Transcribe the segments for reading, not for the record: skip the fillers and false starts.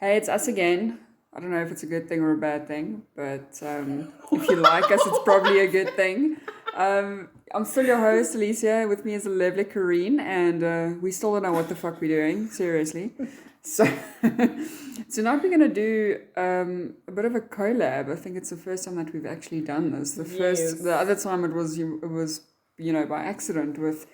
Hey, it's us again. I don't know if it's a good thing or a bad thing, but if you like us, it's probably a good thing. I'm still your host, Alicia. With me is the lovely Kareen, and we still don't know what the fuck we're doing, seriously. So, tonight we're going to do a bit of a collab. I think it's the first time that we've actually done this. The other time it was by accident with.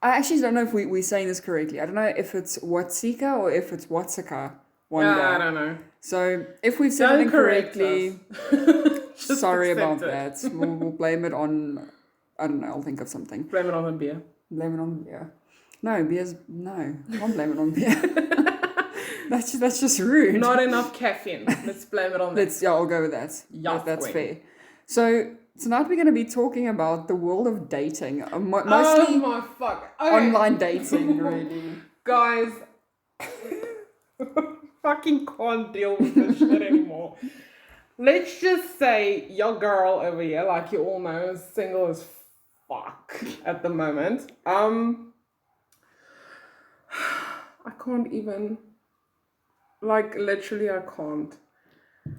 I actually don't know if we're saying this correctly. I don't know if it's Watsika or if it's Watsika. I don't know. So if we've said it incorrectly, sorry about that. We'll blame it on, I don't know, I'll think of something. Blame it on the beer. Blame it on the beer. No, can't blame it on beer. That's just rude. Not enough caffeine. Let's blame it on that. I'll go with that. That's fair. So tonight we're going to be talking about the world of dating. Mostly my fuck. Okay. Online dating, really. Guys, fucking can't deal with this shit anymore. Let's just say your girl over here, like you all know, is single as fuck at the moment. I can't even, like, literally I can't.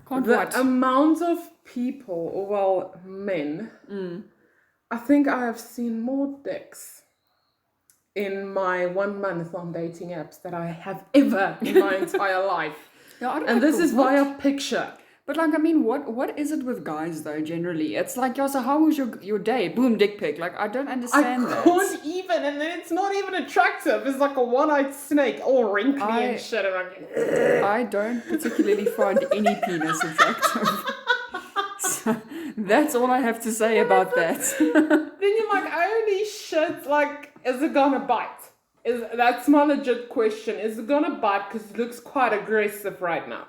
The amount of people, well, men, I think I have seen more dicks in my 1 month on dating apps that I have ever in my entire life. And this is via picture. But like, I mean, what is it with guys though? Generally, it's like, so how was your day? Boom, dick pic. Like, I don't understand that. I can't even, and then it's not even attractive. It's like a one-eyed snake, all wrinkly and shit. And I don't particularly find any penis attractive. So that's all I have to say about that. Then you're like, holy shit! Like, is it gonna bite? That's my legit question. Is it gonna bite? Because it looks quite aggressive right now.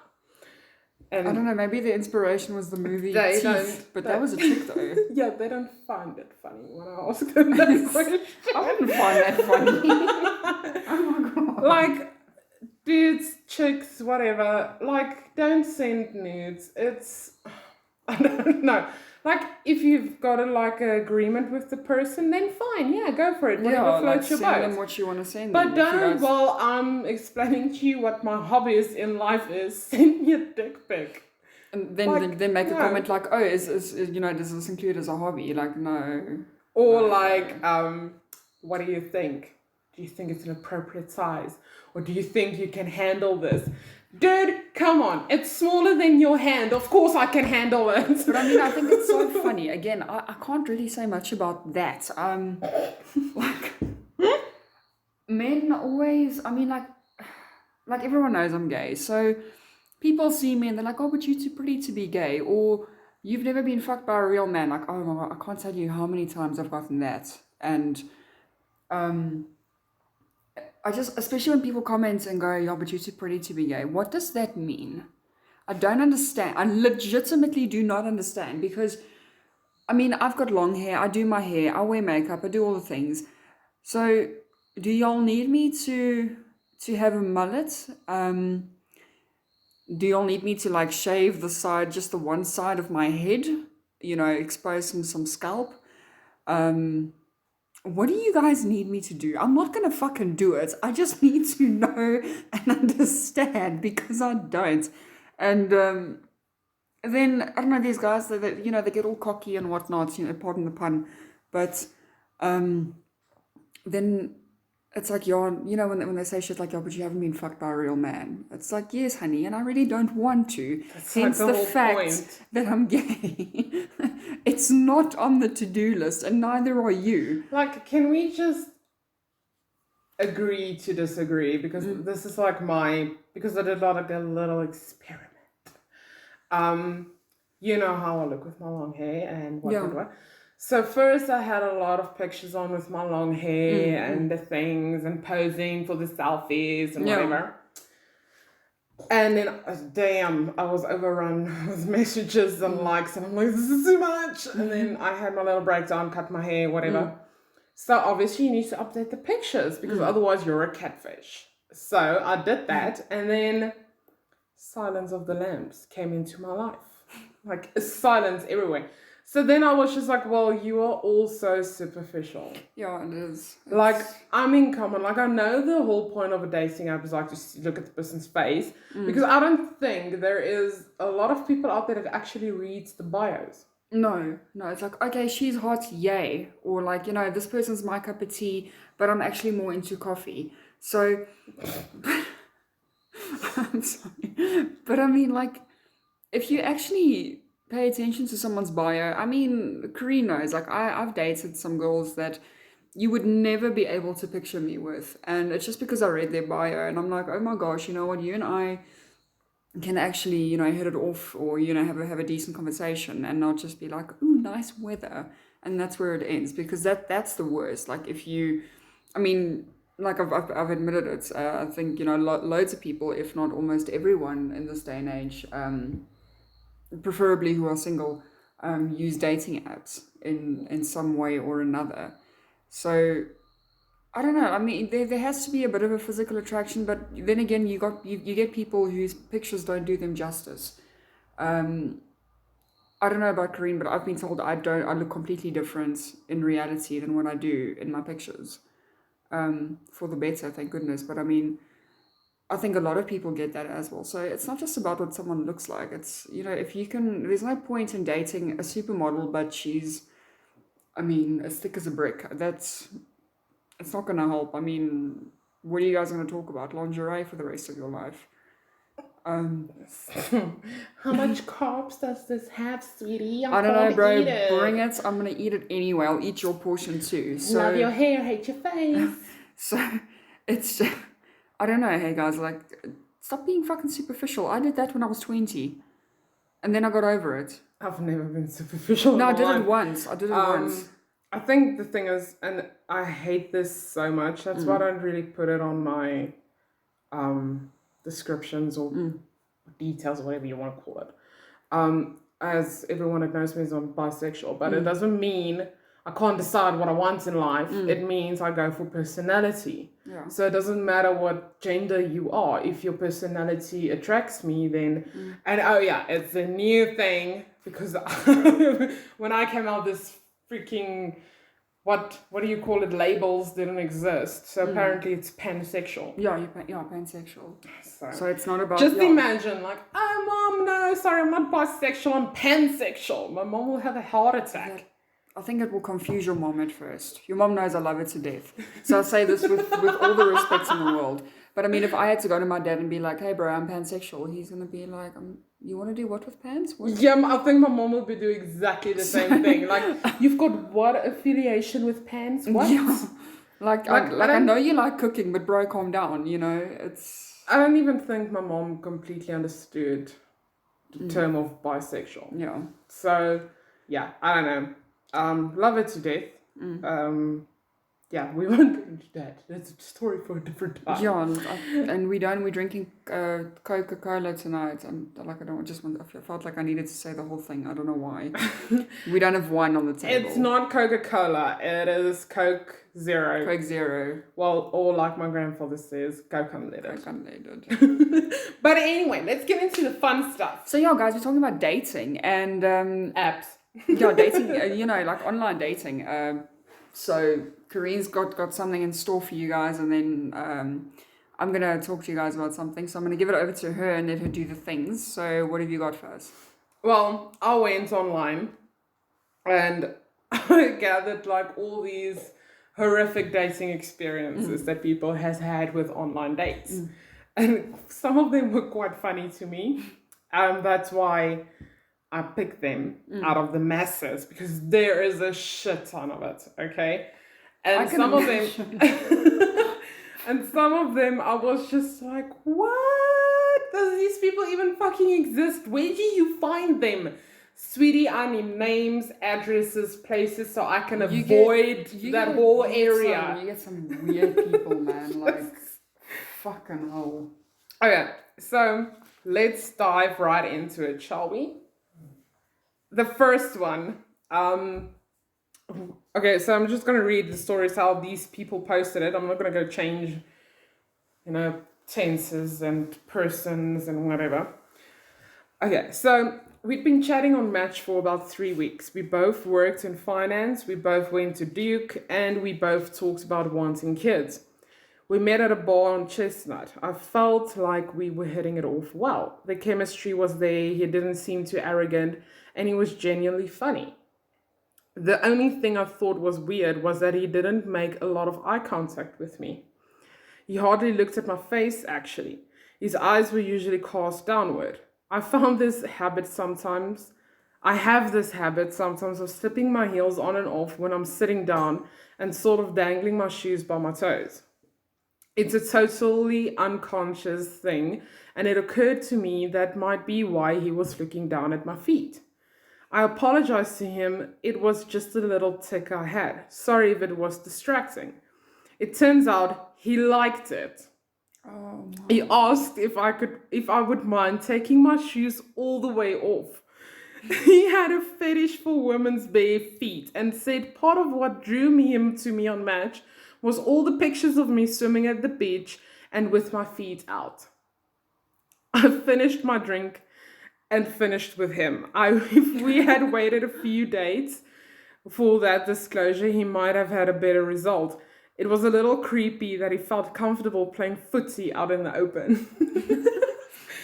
And I don't know, maybe the inspiration was the movie Teeth, but that was a chick though. Yeah, they don't find it funny when I ask them that question. I wouldn't find that funny. Oh my god. Like, dudes, chicks, whatever, like, don't send nudes. It's, I don't know. Like, if you've got an agreement with the person, then fine, yeah, go for it. Whatever floats your boat. Send them what you want to send but them. But don't, while I'm explaining to you what my hobbies in life is, send me a dick pic. And then make a comment like, oh, is does this include as a hobby? Like, no. Or what do you think? Do you think it's an appropriate size? Or do you think you can handle this? Dude, come on. It's smaller than your hand. Of course I can handle it. But I mean, I think it's so funny. Again, I can't really say much about that. Like, men always, I mean, like everyone knows I'm gay. So people see me and they're like, oh, but you're too pretty to be gay. Or you've never been fucked by a real man. Like, oh my God, I can't tell you how many times I've gotten that. And I just, especially when people comment and go, yeah, but you're too pretty to be gay. What does that mean? I don't understand. I legitimately do not understand because, I mean, I've got long hair. I do my hair. I wear makeup. I do all the things. So do y'all need me to have a mullet? Do y'all need me to like shave the side, just the one side of my head? Expose some scalp? What do you guys need me to do? I'm not going to fucking do it. I just need to know and understand because I don't. And then, I don't know, these guys, they get all cocky and whatnot, pardon the pun. But then it's like, when they say shit like, but you haven't been fucked by a real man. It's like, yes, honey, and I really don't want to. That's hence like the fact that I'm gay. It's not on the to-do list, and neither are you. Like, can we just agree to disagree? Because this is like because I did a little experiment. You know how I look with my long hair and what. So first I had a lot of pictures on with my long hair and the things and posing for the selfies and whatever. And then, damn, I was overrun with messages and likes and I'm like, this is too much. And then I had my little breakdown, cut my hair, whatever. So obviously you need to update the pictures because otherwise you're a catfish. So I did that and then Silence of the Lambs came into my life. Like silence everywhere. So then I was just like, well, you are all so superficial. Yeah, it is. Like, I'm in common. Like, I know the whole point of a dating app is like to look at the person's face. Because I don't think there is a lot of people out there that actually reads the bios. No, it's like, okay, she's hot, yay. Or like, this person's my cup of tea, but I'm actually more into coffee. So, I'm sorry. But I mean, like, if you actually pay attention to someone's bio, I mean, Karine knows, like, I've dated some girls that you would never be able to picture me with. And it's just because I read their bio and I'm like, oh my gosh, you know what, you and I can actually, hit it off or, have a decent conversation and not just be like, ooh, nice weather. And that's where it ends, because that's the worst. Like if you, I mean, like I've admitted it. I think, loads of people, if not almost everyone in this day and age, preferably who are single, use dating apps in some way or another. So I don't know. I mean, there has to be a bit of a physical attraction, but then again, you get people whose pictures don't do them justice. I don't know about Karine, but I've been told I look completely different in reality than what I do in my pictures. For the better, thank goodness. But I mean, I think a lot of people get that as well. So it's not just about what someone looks like. It's, if you can, there's no point in dating a supermodel, but she's, I mean, as thick as a brick. It's not going to help. I mean, what are you guys going to talk about? Lingerie for the rest of your life? How much carbs does this have, sweetie? I don't know, bro. Bring it. I'm going to eat it anyway. I'll eat your portion too. So, love your hair, hate your face. So it's just, I don't know. Hey guys, like, stop being fucking superficial. I did that when I was 20. And then I got over it. I've never been superficial. No, I did it once. I think the thing is, and I hate this so much, that's why I don't really put it on my descriptions or details or whatever you want to call it. As everyone that knows me is I'm bisexual, but it doesn't mean I can't decide what I want in life. It means I go for personality. Yeah. So it doesn't matter what gender you are. If your personality attracts me, then... And oh yeah, it's a new thing, because when I came out, this freaking... What do you call it? Labels didn't exist. So apparently it's pansexual. Yeah, pansexual. So it's not about... Just imagine, like, oh, mom, no, sorry, I'm not bisexual, I'm pansexual. My mom will have a heart attack. I think it will confuse your mom at first. Your mom knows I love her to death. So I say this with all the respect in the world. But I mean, if I had to go to my dad and be like, hey, bro, I'm pansexual, he's going to be like, you want to do what with pants? What? Yeah, I think my mom will be doing exactly the same thing. Like, you've got what affiliation with pans? What? Yeah. I know you like cooking, but bro, calm down, it's... I don't even think my mom completely understood the term of bisexual. Yeah. So, yeah, I don't know. Love it to death. Yeah, we won't get into that. That's a story for a different time. Yeah, and we're drinking Coca-Cola tonight. I felt like I needed to say the whole thing. I don't know why. We don't have wine on the table. It's not Coca-Cola. It is Coke Zero. Coke Zero. Well, or like my grandfather says, Coke Unleaded. Coke Unleaded. But anyway, let's get into the fun stuff. So yeah, guys, we're talking about dating and... apps. Yeah, dating, like online dating. So Karine's got something in store for you guys, and then I'm going to talk to you guys about something. So I'm going to give it over to her and let her do the things. So what have you got first? Well, I went online and I gathered like all these horrific dating experiences that people has had with online dates. And some of them were quite funny to me. And that's why I picked them out of the masses, because there is a shit ton of it, okay? And some of them and some of them I was just like, what? Does these people even fucking exist? Where do you find them? Sweetie, I need names, addresses, places, so I can avoid that whole area. You get some weird people, man. Like, fucking hell. Okay, so let's dive right into it, shall we? The first one, okay, so I'm just going to read the stories how these people posted it. I'm not going to go change, tenses and persons and whatever. Okay, so we'd been chatting on Match for about 3 weeks. We both worked in finance, we both went to Duke, and we both talked about wanting kids. We met at a bar on Chestnut. I felt like we were hitting it off well. The chemistry was there, he didn't seem too arrogant, and he was genuinely funny. The only thing I thought was weird was that he didn't make a lot of eye contact with me. He hardly looked at my face, actually. His eyes were usually cast downward. I have this habit sometimes of slipping my heels on and off when I'm sitting down and sort of dangling my shoes by my toes. It's a totally unconscious thing, and it occurred to me that might be why he was looking down at my feet. I apologized to him. It was just a little tick I had. Sorry if it was distracting. It turns out he liked it. Oh, no. He asked if I would mind taking my shoes all the way off. He had a fetish for women's bare feet and said part of what drew him to me on Match was all the pictures of me swimming at the beach and with my feet out. I finished my drink and finished with him. If we had waited a few dates for that disclosure, he might have had a better result. It was a little creepy that he felt comfortable playing footsie out in the open.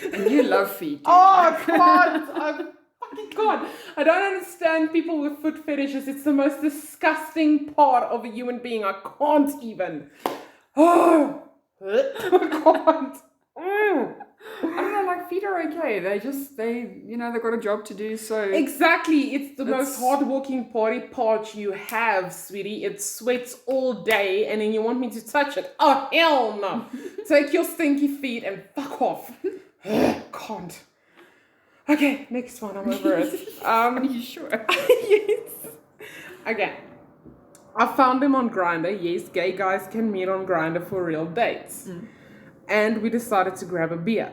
And you love feet. Dude. Oh, God! I fucking God! I don't understand people with foot fetishes. It's the most disgusting part of a human being. I can't even. Oh! I can't. I don't know, like feet are okay. They've got a job to do, so... Exactly. It's the most hard-working body part you have, sweetie. It sweats all day and then you want me to touch it. Oh, hell no. Take your stinky feet and fuck off. Can't. Okay, next one. I'm over it. Are you sure? Yes. Okay. I found him on Grindr. Yes, gay guys can meet on Grindr for real dates. And we decided to grab a beer.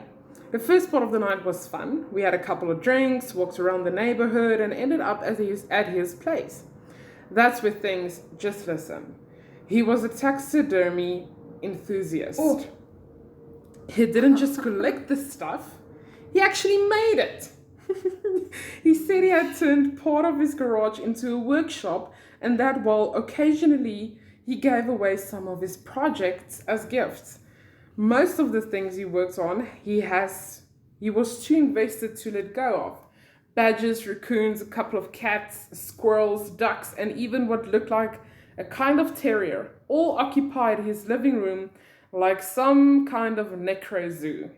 The first part of the night was fun. We had a couple of drinks, walked around the neighborhood, and ended up at his place. That's where things just listen. He was a taxidermy enthusiast. Oh. He didn't just collect the stuff, he actually made it. He said he had turned part of his garage into a workshop, and that while occasionally he gave away some of his projects as gifts. Most of the things he worked on, he was too invested to let go of. Badgers, raccoons, a couple of cats, squirrels, ducks, and even what looked like a kind of terrier, all occupied his living room like some kind of necro zoo.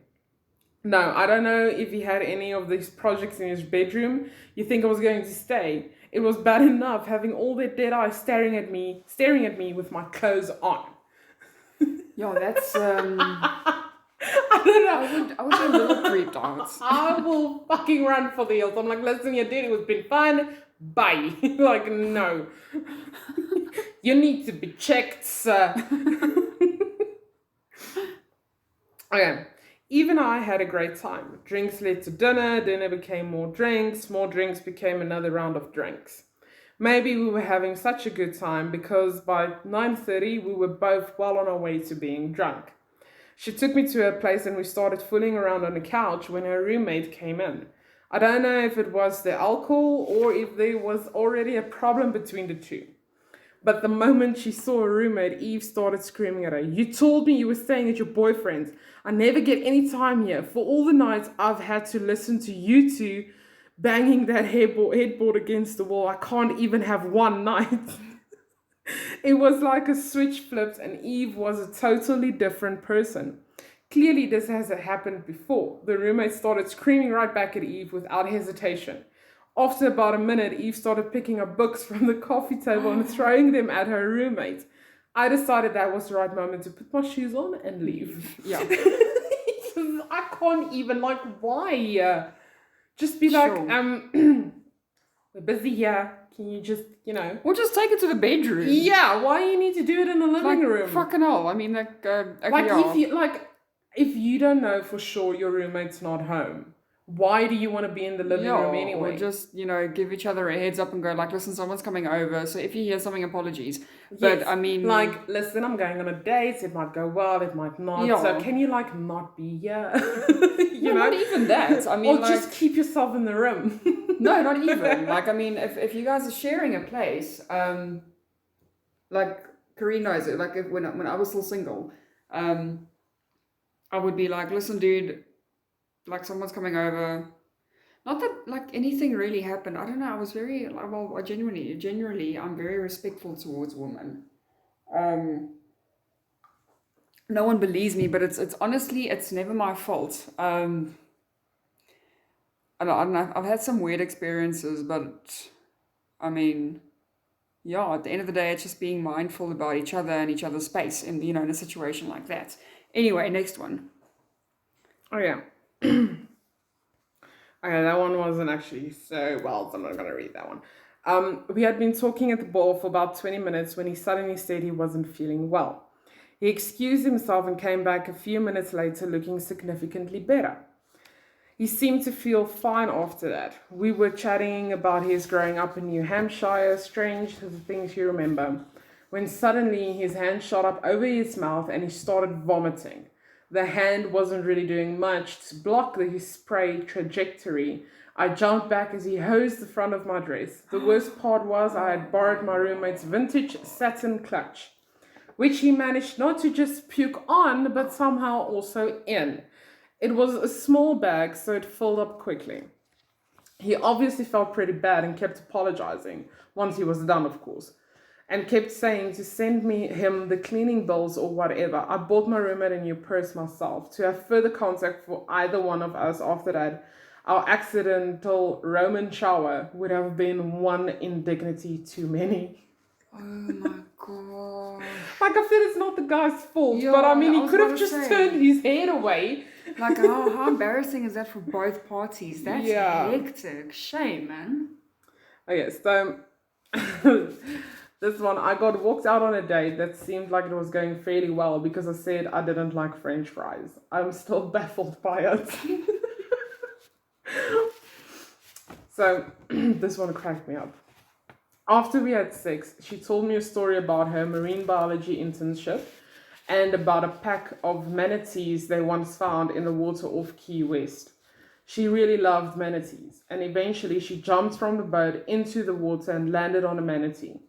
No, I don't know if he had any of these projects in his bedroom. You think I was going to stay? It was bad enough having all their dead eyes staring at me with my clothes on. Yeah, that's I don't know. I would be a little creeped out. I will fucking run for the hills. I'm like, listen, you did. It was been fun. Bye. Like, no. You need to be checked, sir. Okay. Even I had a great time. Drinks led to dinner. Dinner became more drinks. More drinks became another round of drinks. Maybe we were having such a good time because by 9:30 we were both well on our way to being drunk. She took me to her place and we started fooling around on the couch when her roommate came in. I don't know if it was the alcohol or if there was already a problem between the two. But the moment she saw her roommate, Eve started screaming at her. You told me you were staying at your boyfriend's. I never get any time here. For all the nights I've had to listen to you two banging that headboard against the wall, I can't even have one night. It was like a switch flipped and Eve was a totally different person. Clearly this has happened before. The roommate started screaming right back at Eve without hesitation. After about a minute, Eve started picking up books from the coffee table and throwing them at her roommate. I decided that was the right moment to put my shoes on and leave. Yeah. I can't even, like, why? Just be like, Sure. we're busy here. Can you just, Or just take it to the bedroom. Yeah, why you need to do it in the living room? Fucking hell. I mean, okay, Like, yeah. if you don't know for sure your roommate's not home, why do you want to be in the living room anyway? Or just, give each other a heads up and go like, listen, someone's coming over. So if you hear something, apologies. But Yes, I mean, like, listen, I'm going on a date. It might go well, it might not. So can you like not be here? Not even that. I mean, or just keep yourself in the room. No, not even. Like, I mean, if you guys are sharing a place, like Karine knows it. Like when I was still single, I would be like, listen, dude, like someone's coming over. Not that like anything really happened. I don't know. I was very like, well, I genuinely, I'm very respectful towards women. No one believes me, but it's honestly, it's never my fault. I don't know. I've had some weird experiences, but I mean, yeah. At the end of the day, it's just being mindful about each other and each other's space, in in a situation like that. Anyway, next one. Oh yeah. Okay, that one wasn't actually so well, so I'm not gonna read that one. We had been talking at the bar for about 20 minutes when he suddenly said he wasn't feeling well. He excused himself and came back a few minutes later looking significantly better. He seemed to feel fine after that. We were chatting about his growing up in New Hampshire, strange things you remember, when suddenly his hand shot up over his mouth and he started vomiting. The hand wasn't really doing much to block the spray trajectory. I jumped back as he hosed the front of my dress. The worst part was I had borrowed my roommate's vintage satin clutch, which he managed not to just puke on, but somehow also in. It was a small bag, so it filled up quickly. He obviously felt pretty bad and kept apologizing, once he was done, of course, and kept saying to send him the cleaning bills or whatever. I bought my roommate a new purse myself to have further contact for either one of us after that. Our accidental Roman shower would have been one indignity too many. Oh my god. Like I said, it's not the guy's fault, Yeah, but I mean, I he was could have about to just say. turned his head away. Like, how embarrassing is that for both parties? That's Yeah. hectic. Shame, man. Okay, so this one, I got walked out on a date that seemed like it was going fairly well because I said I didn't like French fries. I'm still baffled by it. So this one cracked me up. After we had sex, she told me a story about her marine biology internship and about a pack of manatees they once found in the water off Key West. She really loved manatees, and eventually she jumped from the boat into the water and landed on a manatee.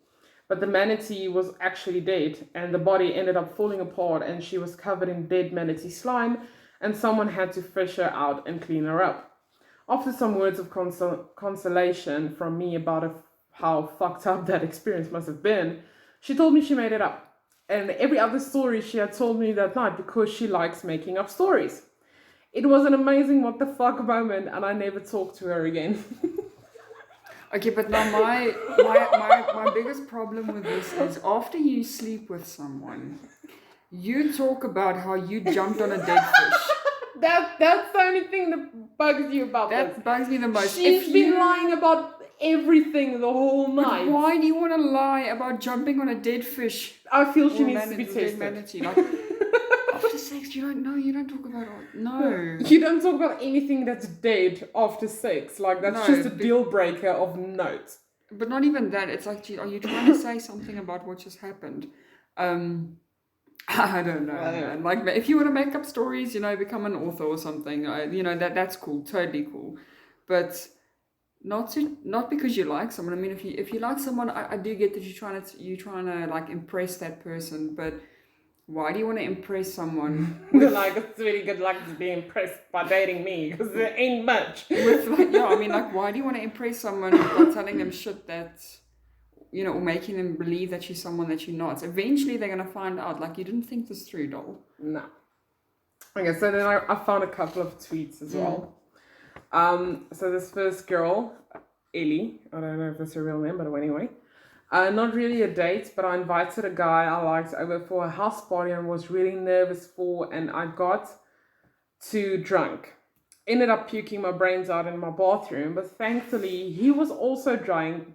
But the manatee was actually dead, and the body ended up falling apart, and she was covered in dead manatee slime, and someone had to fish her out and clean her up. After some words of consolation from me about how fucked up that experience must have been, she told me she made it up. And every other story she had told me that night because she likes making up stories. It was an amazing what the fuck moment, and I never talked to her again. Okay, but now my biggest problem with this is after you sleep with someone, you talk about how you jumped on a dead fish. That's the only thing that bugs you about this. That bugs me the most. She's been lying about everything the whole night. But why do you want to lie about jumping on a dead fish? I feel she needs to be tested. Manatee. Like, after sex, you don't talk about it. No. You don't talk about anything that's dead after sex. Like, that's just a deal breaker of note. But not even that. It's like, are you trying to say something about what just happened? I don't know. Man. Like, if you want to make up stories, become an author or something. That's cool, totally cool. But not because you like someone. I mean, if you like someone, I do get that you're trying to like impress that person. But why do you want to impress someone? Like, it's really good luck to be impressed by dating me because there ain't much. Why do you want to impress someone by telling them shit that, or making them believe that you're someone that you're not? Eventually, they're going to find out, like, you didn't think this through, doll. No. Okay, so then I found a couple of tweets as well. So this first girl, Ellie, I don't know if that's her real name, but anyway. Not really a date, but I invited a guy I liked over for a house party and was really nervous for, and I got too drunk. Ended up puking my brains out in my bathroom, but thankfully he was also drunk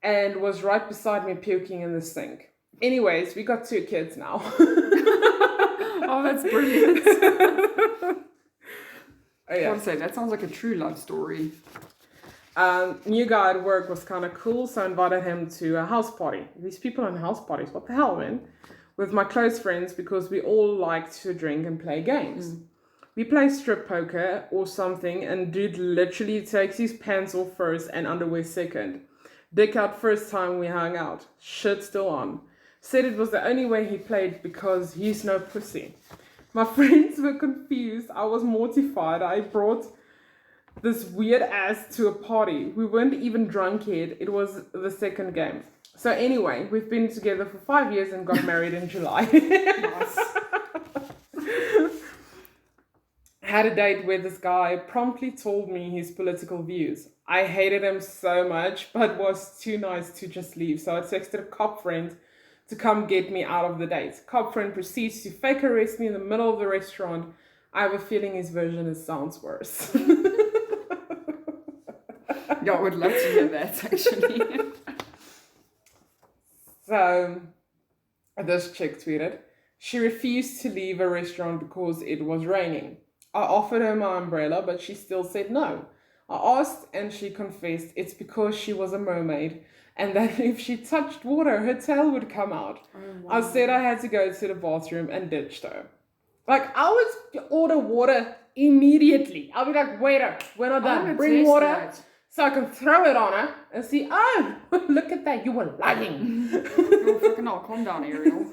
and was right beside me puking in the sink. Anyways, we got 2 kids now. Oh, that's brilliant. Oh, yeah. I'd say that sounds like a true love story. New guy at work was kind of cool, so I invited him to a house party. These people in house parties, what the hell, man? With my close friends, because we all like to drink and play games. We play strip poker or something, and dude literally takes his pants off first and underwear second. Dick out first time we hung out. Shit still on. Said it was the only way he played because he's no pussy. My friends were confused. I was mortified. I brought this weird ass to a party. We weren't even drunk yet. It was the second game. So anyway, we've been together for 5 years and got married in July. Nice. Had a date where this guy promptly told me his political views. I hated him so much, but was too nice to just leave. So I texted a cop friend to come get me out of the date. Cop friend proceeds to fake arrest me in the middle of the restaurant. I have a feeling his version sounds worse. Yeah, I would love to hear that, actually. So, this chick tweeted, she refused to leave a restaurant because it was raining. I offered her my umbrella, but she still said no. I asked and she confessed it's because she was a mermaid and that if she touched water, her tail would come out. Oh, wow. I said I had to go to the bathroom and ditched her. Like, I would order water immediately. I'll be like, waiter, we're not done. Bring water. That. So I can throw it on her and see, oh, look at that, you were lying. Oh, fucking hell, calm down, Ariel.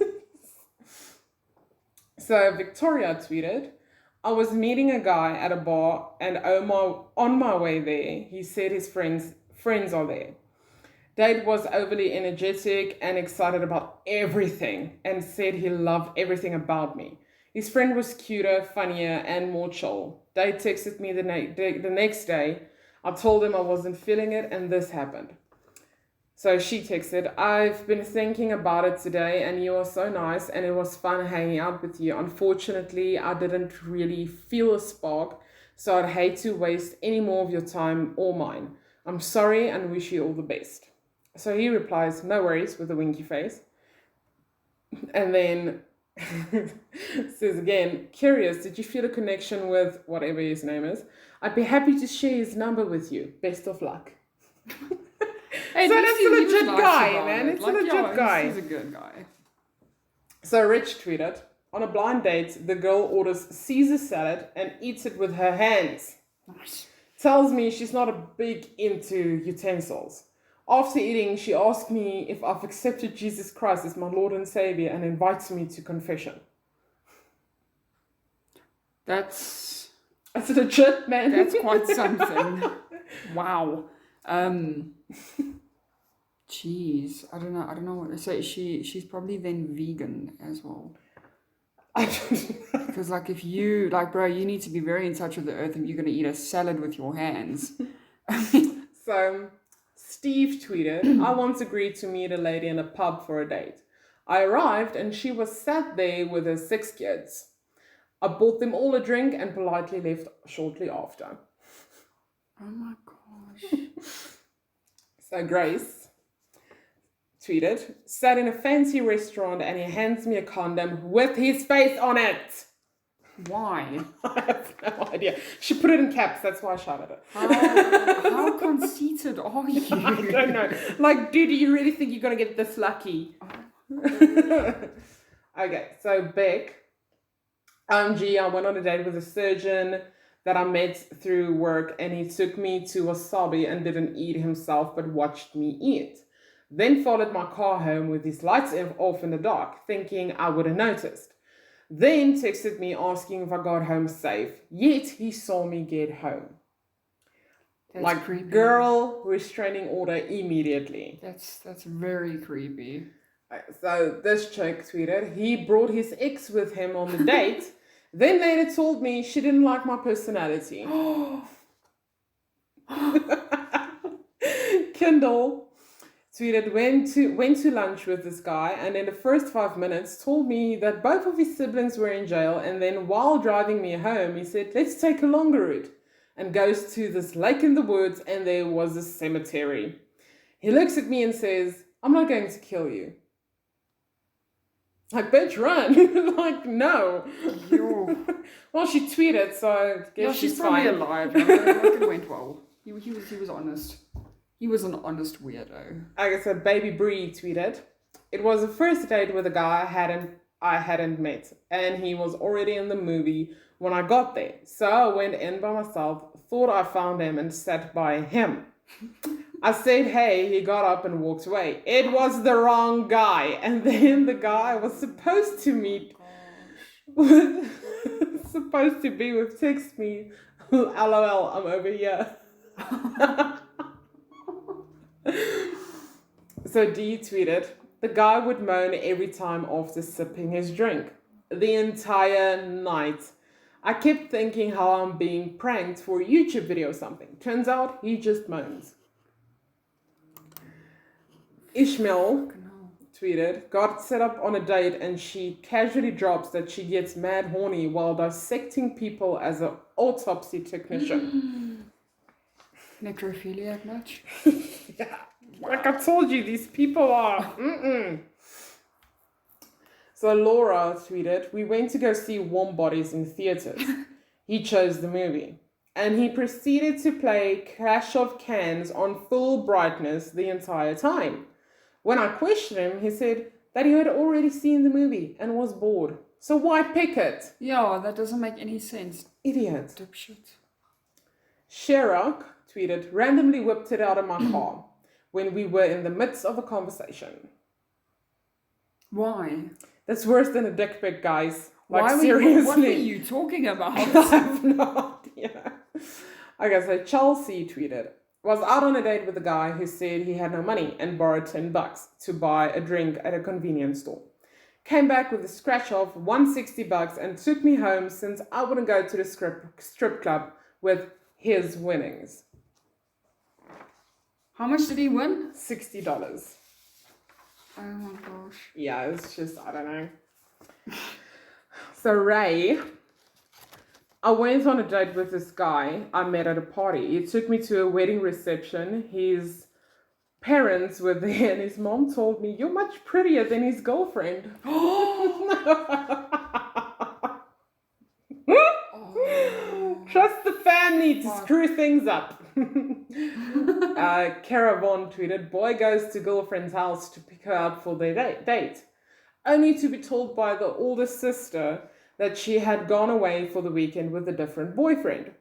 So Victoria tweeted, I was meeting a guy at a bar and on my way there, he said his friends are there. Dade was overly energetic and excited about everything and said he loved everything about me. His friend was cuter, funnier, and more chill. Dade texted me the next day. I told him I wasn't feeling it and this happened. So she texted, I've been thinking about it today and you are so nice and it was fun hanging out with you. Unfortunately, I didn't really feel a spark, so I'd hate to waste any more of your time or mine. I'm sorry and wish you all the best. So he replies, no worries, with a winky face. And then says again, curious, did you feel a connection with whatever his name is? I'd be happy to share his number with you. Best of luck. Hey, so that's a legit guy, man. It. It's a legit guy. He's a good guy. So Rich tweeted, on a blind date, the girl orders Caesar salad and eats it with her hands. Nice. Tells me she's not a big into utensils. After eating, she asked me if I've accepted Jesus Christ as my Lord and Savior and invites me to confession. That's legit, man. That's quite something. Wow. Jeez, I don't know what to say. She's probably then vegan as well. Because like if you like, bro, you need to be very in touch with the earth if you're gonna eat a salad with your hands. So Steve tweeted, I once agreed to meet a lady in a pub for a date. I arrived and she was sat there with her 6 kids. I bought them all a drink and politely left shortly after. Oh my gosh. So Grace tweeted, sat in a fancy restaurant and he hands me a condom with his face on it. Why? I have no idea. She put it in caps, that's why I shouted it. How conceited are you? I don't know. Like, dude, do you really think you're going to get this lucky? Okay, so Beck, I went on a date with a surgeon that I met through work and he took me to wasabi and didn't eat himself but watched me eat. Then followed my car home with his lights off in the dark, thinking I would have noticed. Then texted me asking if I got home safe, yet he saw me get home. That's like, creepy. Girl, restraining order immediately. That's very creepy. So this chick tweeted, he brought his ex with him on the date, then later told me she didn't like my personality. Kendall tweeted, went to lunch with this guy and in the first 5 minutes told me that both of his siblings were in jail, and then while driving me home he said, let's take a longer route, and goes to this lake in the woods and there was a cemetery. He looks at me and says, I'm not going to kill you. Like, bitch, run. Like, no. Yo. Well, she tweeted, so I guess Yeah, she's probably fine. alive. Like it went well. He was honest. He was an honest weirdo. Like I said, Baby Bree tweeted, "It was a first date with a guy I hadn't met, and he was already in the movie when I got there. So I went in by myself, thought I found him, and sat by him. I said, hey, he got up and walked away. It was the wrong guy. And then the guy I was supposed to meet with, supposed to be with, text me, LOL, I'm over here." So D tweeted, "The guy would moan every time after sipping his drink. The entire night. I kept thinking how I'm being pranked for a YouTube video or something. Turns out he just moans." Ishmael tweeted, "Got set up on a date and she casually drops that she gets mad horny while dissecting people as an autopsy technician." Necrophiliac much? Yeah. Like I told you, these people are. So Laura tweeted, "We went to go see Warm Bodies in theaters. He chose the movie. And he proceeded to play Clash of Cans on full brightness the entire time. When I questioned him, he said that he had already seen the movie and was bored. So why pick it? Yeah, that doesn't make any sense. Idiot." Dipshit. Sherrock tweeted, "Randomly whipped it out of my car when we were in the midst of a conversation." Why? That's worse than a dick pic, guys. Like, Why seriously. what were you talking about? I have no idea. Okay, so Chelsea tweeted, "Was out on a date with a guy who said he had no money and borrowed $10 to buy a drink at a convenience store. Came back with a scratch of $160 and took me home since I wouldn't go to the strip club with his winnings." How much did he win? $60. Oh my gosh. Yeah, it's just, I don't know. So Ray, "I went on a date with this guy I met at a party. He took me to a wedding reception. His parents were there and his mom told me, 'You're much prettier than his girlfriend.'" Trust the family to screw things up. Caravan tweeted, "Boy goes to girlfriend's house to pick her up for their date, only to be told by the older sister that she had gone away for the weekend with a different boyfriend.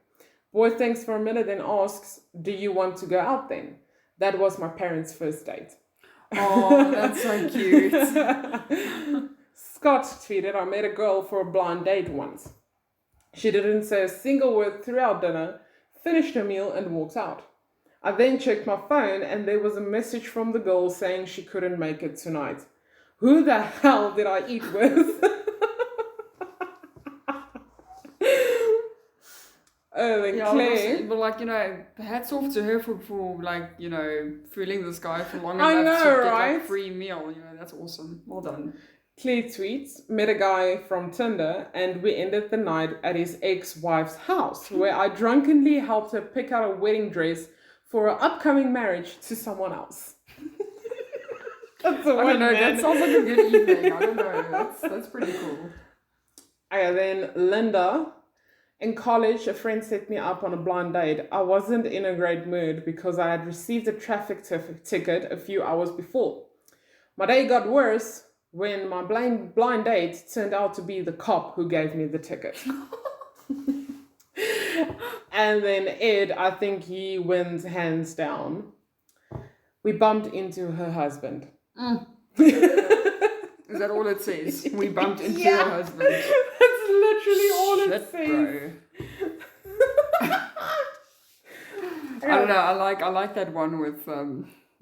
Boy thinks for a minute and asks, 'Do you want to go out then?' That was my parents' first date." Oh, that's so cute. Scott tweeted, "I met a girl for a blind date once. She didn't say a single word throughout dinner, finished her meal and walked out. I then checked my phone and there was a message from the girl saying she couldn't make it tonight. Who the hell did I eat with?" Then Yeah, Claire. but like, hats off to her for like, fooling this guy for long I enough know, to get right? like free meal. That's awesome. Well done. Claire tweets, "Met a guy from Tinder and we ended the night at his ex-wife's house where I drunkenly helped her pick out a wedding dress for her upcoming marriage to someone else." That's a I don't know, that sounds like a good evening. I don't know. That's pretty cool. Okay, then Linda. "In college, a friend set me up on a blind date. I wasn't in a great mood because I had received a traffic ticket a few hours before. My day got worse when my blind date turned out to be the cop who gave me the ticket." And then Ed, I think he wins hands down. "We bumped into her husband." Is that all it says? We bumped into her husband. That's literally all it Shit, says. bro. I don't know. I like that one with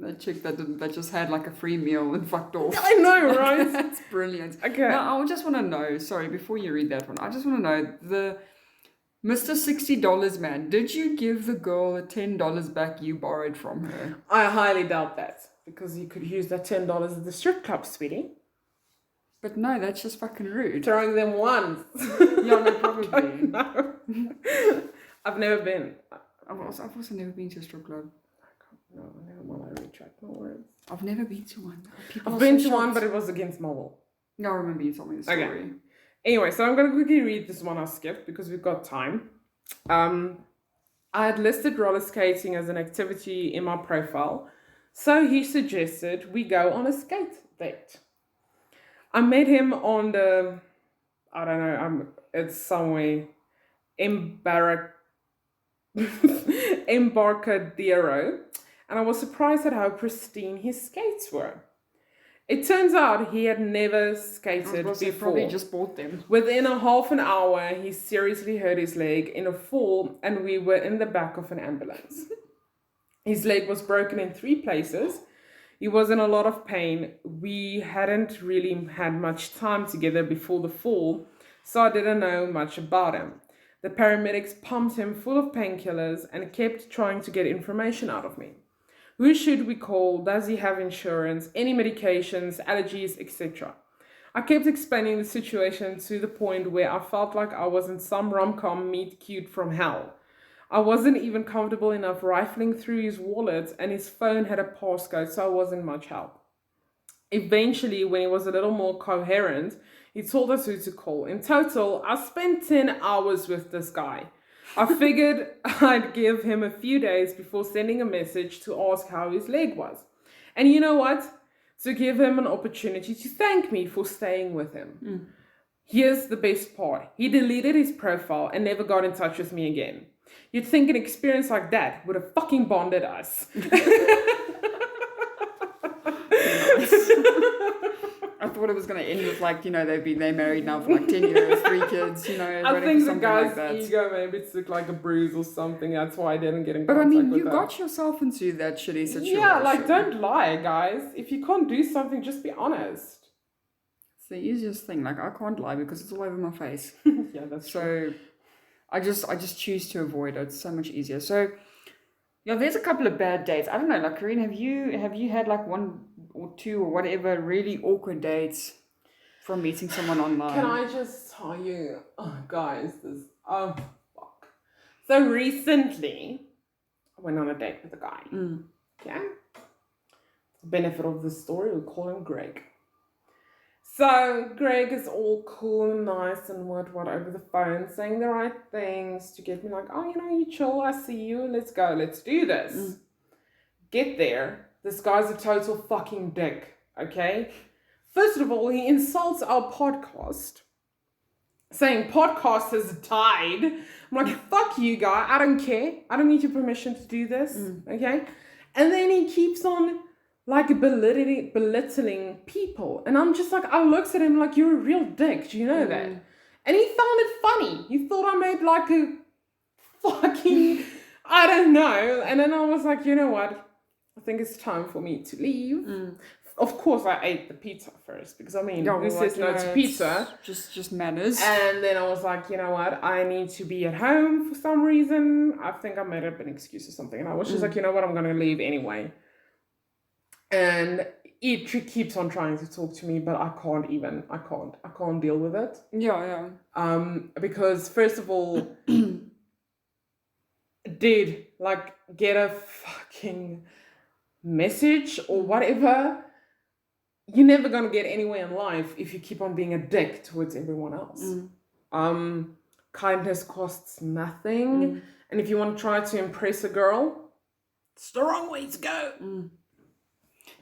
that chick that just had like a free meal and fucked off. I know, right? That's brilliant. Okay. Now I just want to know. Sorry, before you read that one, I just want to know the Mr. $60 man. Did you give the girl the $10 back you borrowed from her? I highly doubt that because you could use that $10 at the strip club, sweetie. But no, that's just fucking rude. Throwing them once. Yeah, no, probably. No. I've never been. I've also never been to a strip club. No, never mind. I retract my words. I've never been to one. People I've are been so to one, shocked. but it was against my will. No, I remember you told me the story. Okay. Anyway, so I'm going to quickly read this one I skipped because we've got time. I had listed roller skating as an activity in my profile, so he suggested we go on a skate date. I met him on the, I don't know, it's somewhere, Embarcadero, and I was surprised at how pristine his skates were. It turns out he had never skated before. Probably just bought them. Within a half an hour, he seriously hurt his leg in a fall, and we were in the back of an ambulance. His leg was broken in 3 places. He was in a lot of pain. We hadn't really had much time together before the fall, so I didn't know much about him. The paramedics pumped him full of painkillers and kept trying to get information out of me. Who should we call? Does he have insurance? Any medications, allergies, etc.? I kept explaining the situation to the point where I felt like I was in some rom-com meet cute from hell. I wasn't even comfortable enough rifling through his wallet, and his phone had a passcode, so I wasn't much help. Eventually, when he was a little more coherent, he told us who to call. In total, I spent 10 hours with this guy. I figured I'd give him a few days before sending a message to ask how his leg was. And you know what? To give him an opportunity to thank me for staying with him. Here's the best part. He deleted his profile and never got in touch with me again. You'd think an experience like that would have fucking bonded us. I thought it was going to end with like, they're married now for like 10 years, 3 kids, I think the guy's ego maybe took like a bruise or something. That's why I didn't get in contact with But I mean, you got yourself into that shitty situation. Yeah, like don't lie, guys. If you can't do something, just be honest. It's the easiest thing. Like I can't lie because it's all over my face. Yeah, that's true. I just choose to avoid it. It's so much easier. So yeah, there's a couple of bad dates. I don't know, like Corinne, have you had like 1 or 2 or whatever really awkward dates from meeting someone online? Can I just tell you, guys, fuck. So recently, I went on a date with a guy. Okay? The benefit of the story, we call him Greg. So Greg is all cool and nice and what over the phone, saying the right things to get me like, oh, you chill, I see you, let's go, let's do this. Get there, this guy's a total fucking dick, okay? First of all, he insults our podcast, saying podcast has died. I'm like, fuck you, guy, I don't care. I don't need your permission to do this, okay? And then he keeps on like belittling people. And I'm just like, I looked at him like, you're a real dick. Do you know that? And he found it funny. He thought I made like a fucking, I don't know. And then I was like, you know what? I think it's time for me to leave. Of course, I ate the pizza first because who says no to pizza? Just manners. And then I was like, you know what? I need to be at home for some reason. I think I made up an excuse or something. And I was just like, you know what? I'm going to leave anyway. And it keeps on trying to talk to me, but I can't deal with it. Yeah. Because first of all, did like get a fucking message or whatever. You're never gonna get anywhere in life if you keep on being a dick towards everyone else. Kindness costs nothing. And if you want to try to impress a girl, it's the wrong way to go.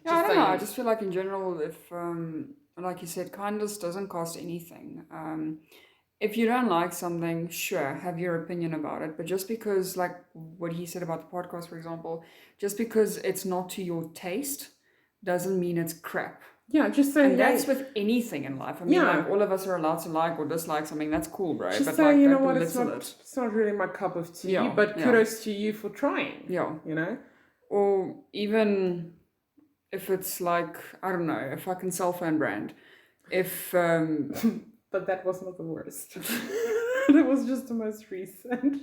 Yeah, I don't know. I just feel like in general, if, like you said, kindness doesn't cost anything. If you don't like something, sure, have your opinion about it. But just because, like what he said about the podcast, for example, just because it's not to your taste doesn't mean it's crap. Yeah, just say, and that's with anything in life. I mean, like all of us are allowed to like or dislike something. That's cool, bro. Just but say, like, you know what, it's not really my cup of tea. But kudos to you for trying. Yeah, or even if it's like, I don't know, a fucking cell phone brand. If but that was not the worst. That was just the most recent.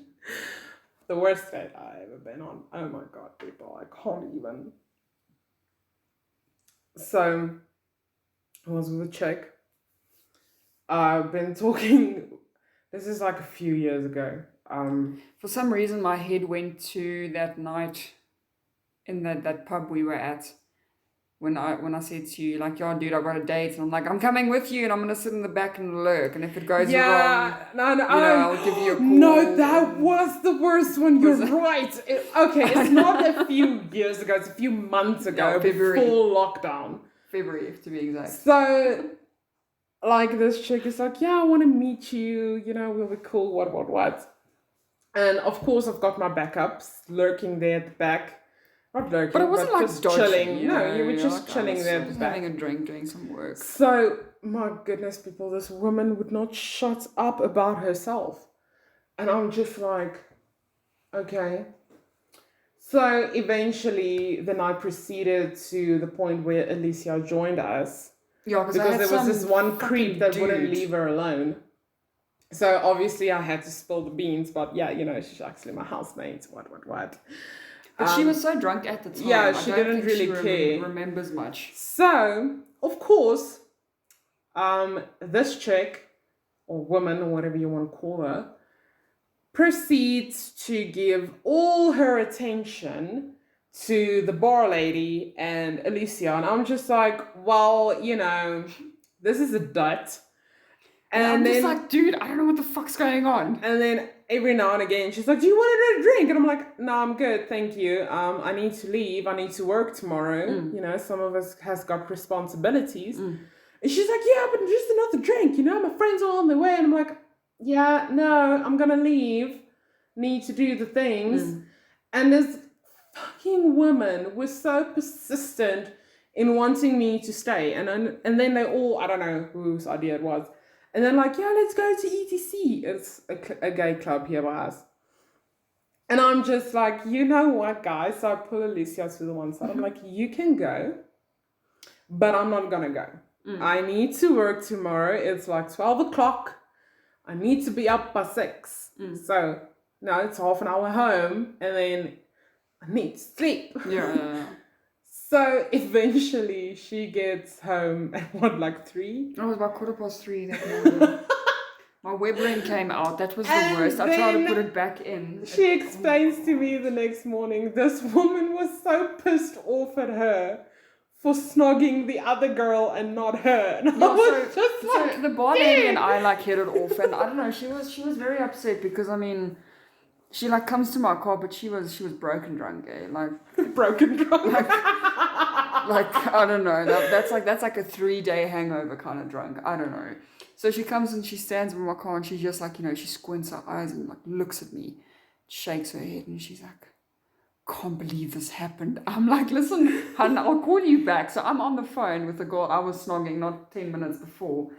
The worst date I ever been on. Oh my god, people, I can't even. So I was with a chick. I've been talking, this is like a few years ago. For some reason my head went to that night in that pub we were at when I said to you, like, "Yo, dude, I got a date," and I'm like, "I'm coming with you, and I'm gonna sit in the back and lurk, and if it goes wrong, I'll give you a call." No, that was the worst one. You're right. Okay, it's not a few years ago. It's a few months ago, February. before lockdown. February, to be exact. So, like, this chick is like, "Yeah, I want to meet you. We'll be cool. What?" And of course, I've got my backups lurking there at the back. Not lurking, but it wasn't like just dodgy, chilling. you were just like, chilling there at the just back. having a drink, doing some work. So, my goodness, people, this woman would not shut up about herself. And I'm just like, okay. So, eventually, the night proceeded to the point where Alicia joined us. Yeah, because there was this one creep that wouldn't leave her alone. So, obviously, I had to spill the beans. But, yeah, she's actually my housemate. What? But she was so drunk at the time. Yeah, she didn't really care. Remembers much. So, of course, this chick, or woman, or whatever you want to call her, proceeds to give all her attention to the bar lady and Alicia. And I'm just like, well, this is a dot. And I'm just like, dude, I don't know what the fuck's going on. And then every now and again, she's like, "Do you want a drink?" And I'm like, "No, I'm good, thank you. I need to leave. I need to work tomorrow. Some of us has got responsibilities." And she's like, "Yeah, but just another drink. My friends are on their way." And I'm like, "Yeah, no, I'm gonna leave. Need to do the things." And this fucking woman was so persistent in wanting me to stay. And then they all, I don't know whose idea it was. And then like, "Yeah, let's go to ETC. It's a gay club here by us." And I'm just like, "You know what, guys?" So I pull Alicia to the one side. I'm like, "You can go, but I'm not going to go. I need to work tomorrow. It's like 12 o'clock. I need to be up by 6. So now it's half an hour home. And then I need to sleep." Yeah. So eventually she gets home at like 3? It was about 3:15 that morning. My web ring came out. That was the worst. I tried to put it back in. She explains to me the next morning, this woman was so pissed off at her for snogging the other girl and not her. And so the bar lady and I like hit it off, and I don't know, she was very upset because she like comes to my car, but she was broken drunk, broken drunk. Like I don't know. That's like a 3-day hangover kind of drunk. I don't know. So she comes and she stands in my car and she's just like, she squints her eyes and like looks at me, shakes her head, and she's like, "Can't believe this happened." I'm like, "Listen, hun, I'll call you back." So I'm on the phone with the girl I was snogging not 10 minutes before.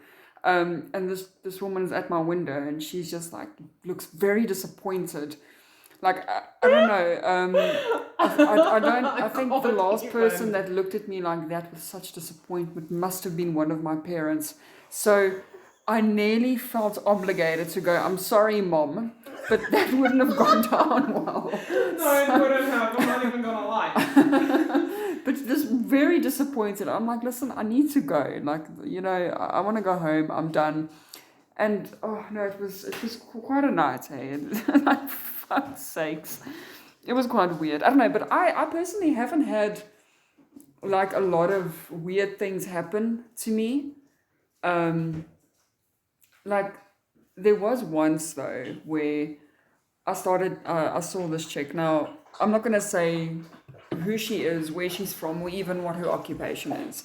And this woman's at my window and she's just like, looks very disappointed. Like, I don't know. I think the last person that looked at me like that with such disappointment must have been one of my parents. So I nearly felt obligated to go, "I'm sorry, Mom," but that wouldn't have gone down well. No, it wouldn't have. I'm not even going to lie. But just very disappointed. I'm like, "Listen, I need to go. Like, I want to go home. I'm done." And oh no, it was quite a night, hey. Like, for fuck's sakes, it was quite weird. I don't know, but I personally haven't had like a lot of weird things happen to me. Like there was once though where I saw this chick. Now I'm not gonna say who she is, where she's from, or even what her occupation is.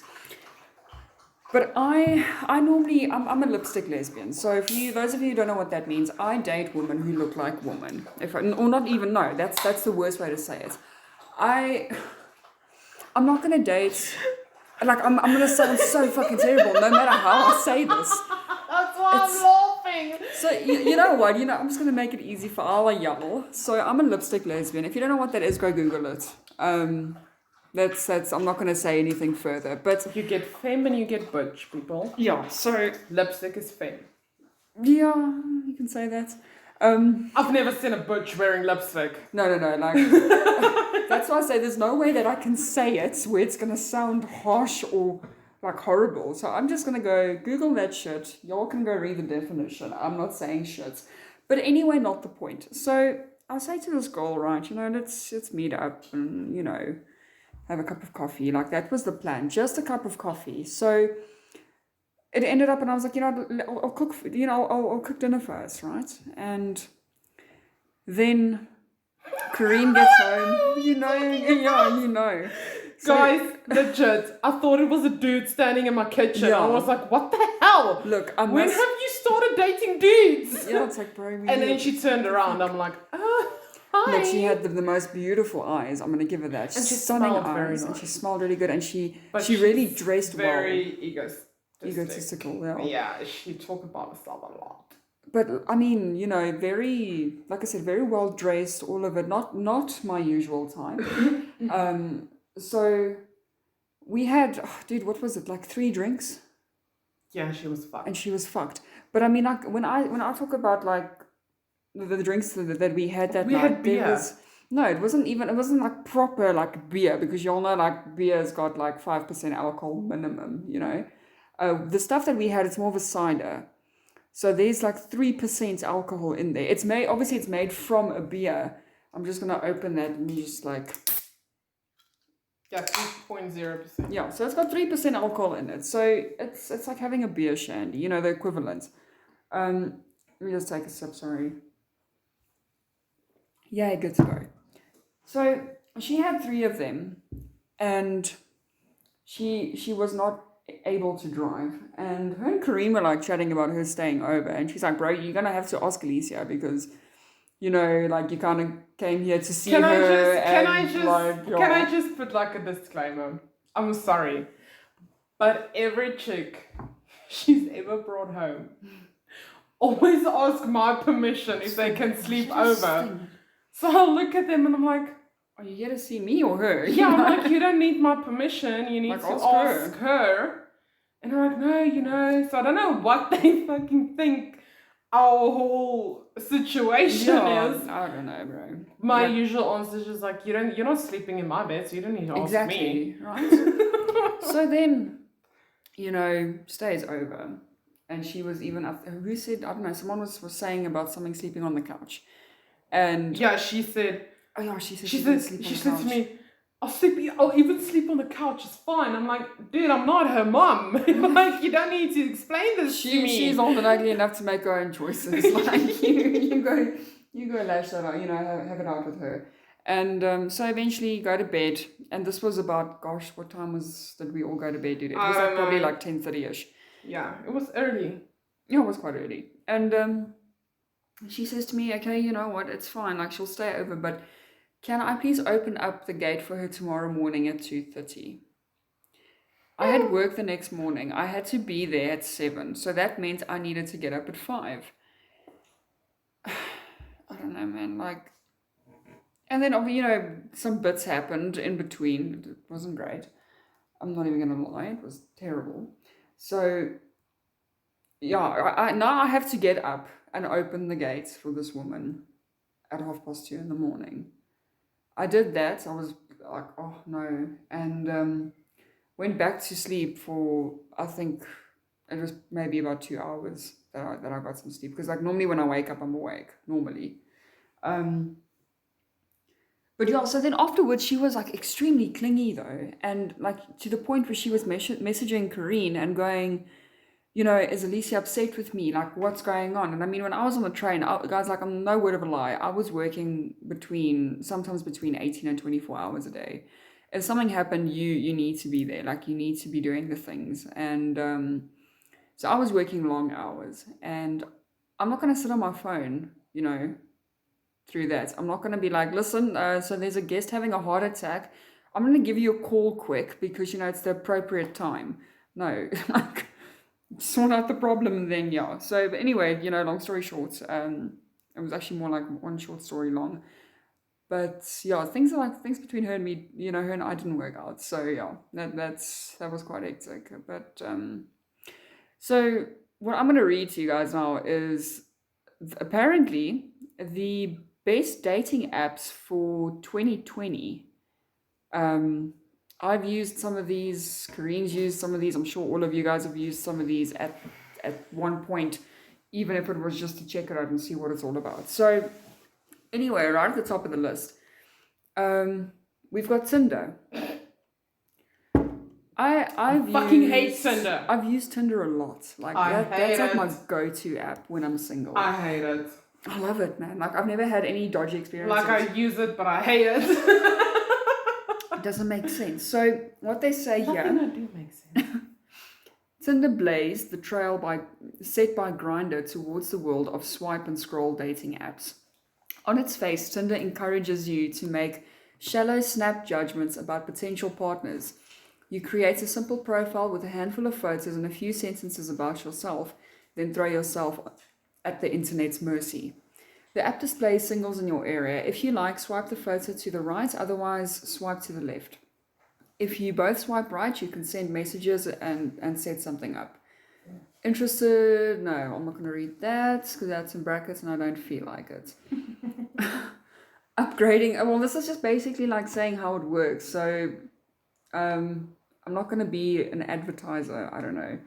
But I'm a lipstick lesbian. So those of you who don't know what that means, I date women who look like women. Or not even, no, that's the worst way to say it. I'm not gonna date, like I'm gonna sound so fucking terrible no matter how I say this. That's why I'm laughing. So you know what? I'm just gonna make it easy for our y'all. So I'm a lipstick lesbian. If you don't know what that is, go Google it. That's I'm not going to say anything further, but you get femme and you get butch, people. Yeah, so lipstick is femme. Yeah, you can say that. I've never seen a butch wearing lipstick. No, like that's why I say there's no way that I can say it where it's going to sound harsh or like horrible. So I'm just going to go Google that shit. Y'all can go read the definition. I'm not saying shit. But anyway, not the point. So I say to this girl, right, let's meet up and, have a cup of coffee. Like that was the plan, just a cup of coffee. So it ended up, and I was like, I'll cook, I'll cook dinner first, right? And then Karine gets home, So, Guys, legit, I thought it was a dude standing in my kitchen. Yeah. I was like, what the hell? Look, When have you started dating dudes? Yeah, it's like, bro. And then she turned around. I'm like, hi. Look, she had the most beautiful eyes. I'm going to give her that. And she Stunning smelled very eyes. nice. And she smelled really good. And she She's really dressed very well. Egotistical, yeah. Yeah, she talked about herself a lot. But I mean, very, like I said, very well dressed, all of it. Not my usual type. So we had, dude, what was it? Like 3 drinks? Yeah, she was fucked. And she was fucked. But I mean, like when I talk about like the drinks that we had that We night, had beer. it wasn't like proper like beer, because y'all know like beer's got like 5% alcohol minimum, the stuff that we had, it's more of a cider. So there's like 3% alcohol in there. It's made from a beer. I'm just gonna open that and just like, yeah, 3.0%. yeah, so it's got 3% alcohol in it. So it's like having a beer shandy, the equivalent. Let me just take a sip, sorry. Yeah, good to go. So she had 3 of them, and she was not able to drive. And her and Kareem were like chatting about her staying over, and she's like, bro, you're gonna have to ask Alicia, because like you kind of came here to see Can her. Can I just put like a disclaimer? I'm sorry, but every chick she's ever brought home always ask my permission if they can sleep over. So I'll look at them and I'm like, are you here to see me or her? Yeah, I'm like, you don't need my permission. You need like, to ask her. And I'm like, no. So I don't know what they fucking think our whole situation is. I don't know, bro. My usual answer is just like, you're not sleeping in my bed, so you don't need to ask me. Right? So then, stays over. And she was even up. Who said, I don't know, someone was saying about something sleeping on the couch. And yeah, she said. Oh yeah, she said she said to me, I'll even sleep on the couch. It's fine. I'm like, dude, I'm not her mom. Like, you don't need to explain this to me. She's old and ugly enough to make her own choices. Like you go lash that out. Have it out with her. And so eventually you go to bed. And this was about, gosh, what time did we all go to bed, dude? It was like probably like 10:30ish. Yeah, it was early. Yeah, it was quite early. And she says to me, okay, you know what, it's fine, like she'll stay over, but can I please open up the gate for her tomorrow morning at 2:30? I had work the next morning. I had to be there at 7, so that meant I needed to get up at 5. I don't know, man, like, and then, some bits happened in between. It wasn't great. I'm not even going to lie, it was terrible. So, yeah, now I have to get up and open the gates for this woman at 2:30 in the morning. I did that. I was like, oh no. And went back to sleep for, I think it was maybe about 2 hours that I got some sleep. Because like normally when I wake up, I'm awake, normally. But yeah, so then afterwards, she was like extremely clingy though. And like to the point where she was messaging Karine and going, is Alicia upset with me? Like, what's going on? And I mean, when I was on the train, guys, like, I'm no word of a lie. I was working sometimes between 18 and 24 hours a day. If something happened, you need to be there. Like, you need to be doing the things. And so I was working long hours. And I'm not going to sit on my phone, through that. I'm not going to be like, listen, so there's a guest having a heart attack. I'm going to give you a call quick because, it's the appropriate time. No, like, sort out the problem and then yeah. So but anyway, long story short, it was actually more like one short story long. But yeah, things between her and me, her and I didn't work out. So yeah, that was quite hectic. But so what I'm gonna read to you guys now is apparently the best dating apps for 2020. I've used some of these, Karine's used some of these, I'm sure all of you guys have used some of these at one point, even if it was just to check it out and see what it's all about. So anyway, right at the top of the list, we've got Tinder. I've fucking used, hate Tinder. I've used Tinder a lot. Like that's like my go-to app when I'm single. I hate it. I love it, man. Like I've never had any dodgy experiences. Like I use it, but I hate it. It doesn't make sense. So what they say Nothing here. I do makes sense. Tinder blazed the trail set by Grindr towards the world of swipe and scroll dating apps. On its face, Tinder encourages you to make shallow snap judgments about potential partners. You create a simple profile with a handful of photos and a few sentences about yourself, then throw yourself at the internet's mercy. The app displays singles in your area. If you like, swipe the photo to the right, otherwise swipe to the left. If you both swipe right, you can send messages and set something up. Interested? No, I'm not going to read that because that's in brackets and I don't feel like it. Upgrading. Well, this is just basically like saying how it works. So I'm not going to be an advertiser. I don't know.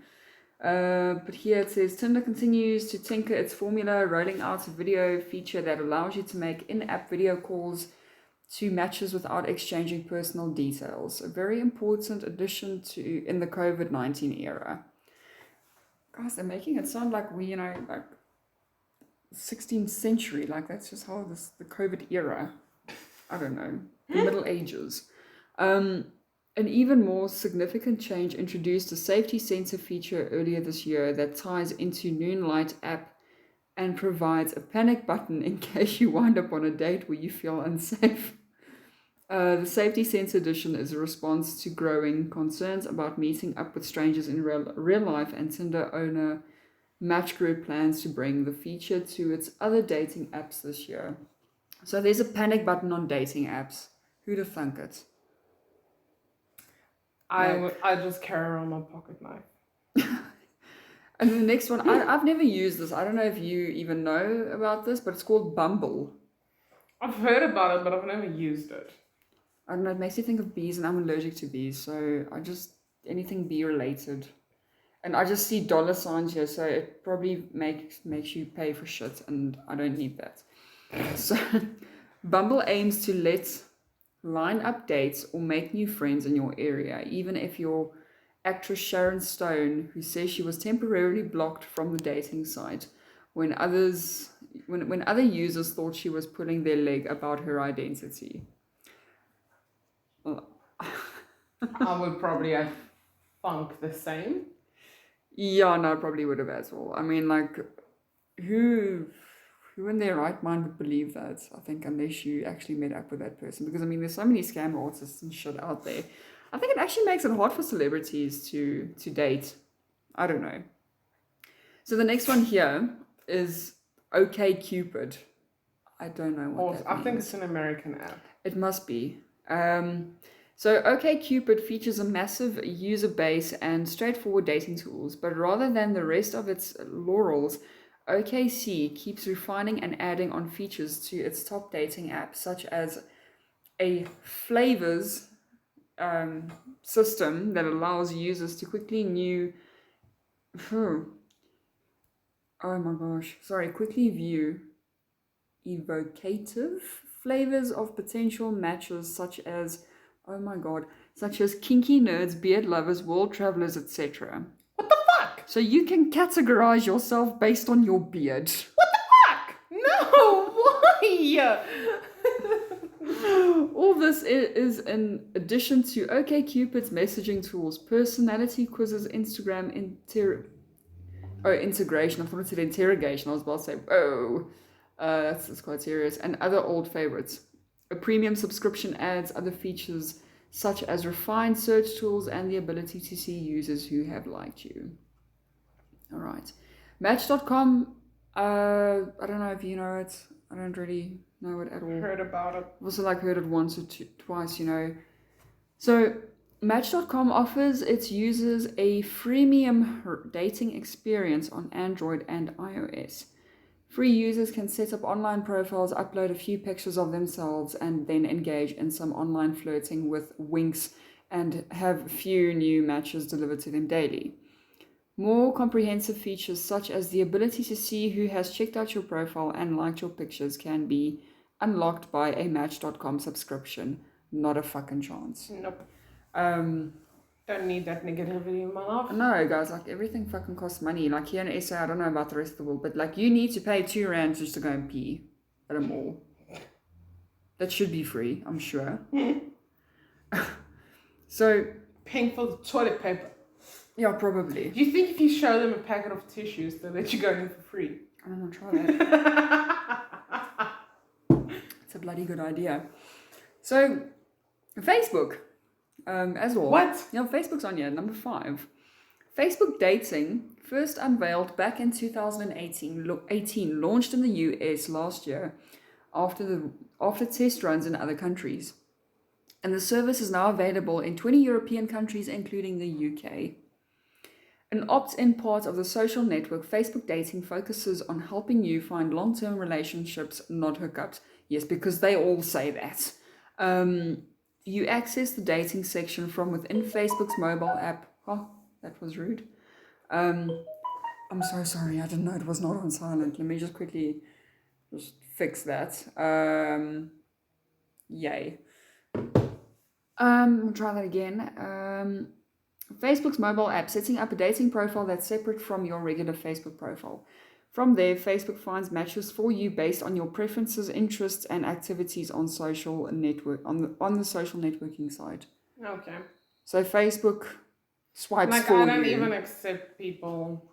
But here it says Tinder continues to tinker its formula, rolling out a video feature that allows you to make in-app video calls to matches without exchanging personal details. A very important addition in the COVID-19 era. Guys, they're making it sound like we, like 16th century. Like that's just how the COVID era. I don't know. The Middle Ages. An even more significant change introduced a safety sensor feature earlier this year that ties into Noonlight app and provides a panic button in case you wind up on a date where you feel unsafe. The Safety Sense Edition is a response to growing concerns about meeting up with strangers in real life, and Tinder owner Match Group plans to bring the feature to its other dating apps this year. So there's a panic button on dating apps. Who'd have thunk it? I just carry around my pocket knife. And the next one, I've never used this. I don't know if you even know about this, but it's called Bumble. I've heard about it, but I've never used it. I don't know, it makes you think of bees, and I'm allergic to bees, so anything bee related. And I just see dollar signs here, so it probably makes you pay for shit, and I don't need that. So Bumble aims to line up dates or make new friends in your area, even if you're actress Sharon Stone, who says she was temporarily blocked from the dating site when other users thought she was pulling their leg about her identity. I would probably have thunk the same. Yeah, no, I probably would have as well. I mean, like, who in their right mind would believe that? I think unless you actually met up with that person, because I mean, there's so many scam artists and shit out there. I think it actually makes it hard for celebrities to date. I don't know. So the next one here is OkCupid. I don't know what that means. I think it's an American app. It must be. So OkCupid features a massive user base and straightforward dating tools, but rather than the rest of its laurels, OKC keeps refining and adding on features to its top dating apps, such as a flavors system that allows users to quickly view evocative flavors of potential matches, such as kinky nerds, beard lovers, world travelers, etc. What the fuck? So you can categorize yourself based on your beard. What the fuck? No, why? All this is in addition to OkCupid's messaging tools, personality quizzes, Instagram integration. I thought it said interrogation. I was about to say, whoa, that's quite serious. And other old favorites. A premium subscription adds other features such as refined search tools and the ability to see users who have liked you. All right. Match.com, I don't know if you know it. I don't really know it at all. Heard about it. I've also heard it once or twice, So Match.com offers its users a freemium dating experience on Android and iOS. Free users can set up online profiles, upload a few pictures of themselves, and then engage in some online flirting with winks and have few new matches delivered to them daily. More comprehensive features such as the ability to see who has checked out your profile and liked your pictures can be unlocked by a Match.com subscription. Not a fucking chance. Nope. Don't need that negativity in my life. No, guys, like everything fucking costs money. Like here in SA, I don't know about the rest of the world, but like you need to pay R2 just to go and pee at a mall. That should be free, I'm sure. So, paying for the toilet paper. Yeah, probably. Do you think if you show them a packet of tissues, they'll let you go in for free? I'm gonna try that. It's a bloody good idea. So, Facebook, as well. What? Yeah, Facebook's on here, number 5. Facebook dating, first unveiled back in 2018, launched in the US last year after test runs in other countries. And the service is now available in 20 European countries, including the UK. An opt-in part of the social network, Facebook Dating focuses on helping you find long-term relationships, not hookups. Yes, because they all say that. You access the dating section from within Facebook's mobile app. Oh, that was rude. I'm so sorry. I didn't know it was not on silent. Let me just quickly fix that. Yay. I'll try that again. Facebook's mobile app, setting up a dating profile that's separate from your regular Facebook profile. From there, Facebook finds matches for you based on your preferences, interests, and activities on social network on the social networking site. Okay. So Facebook swipes like for you. I don't even accept people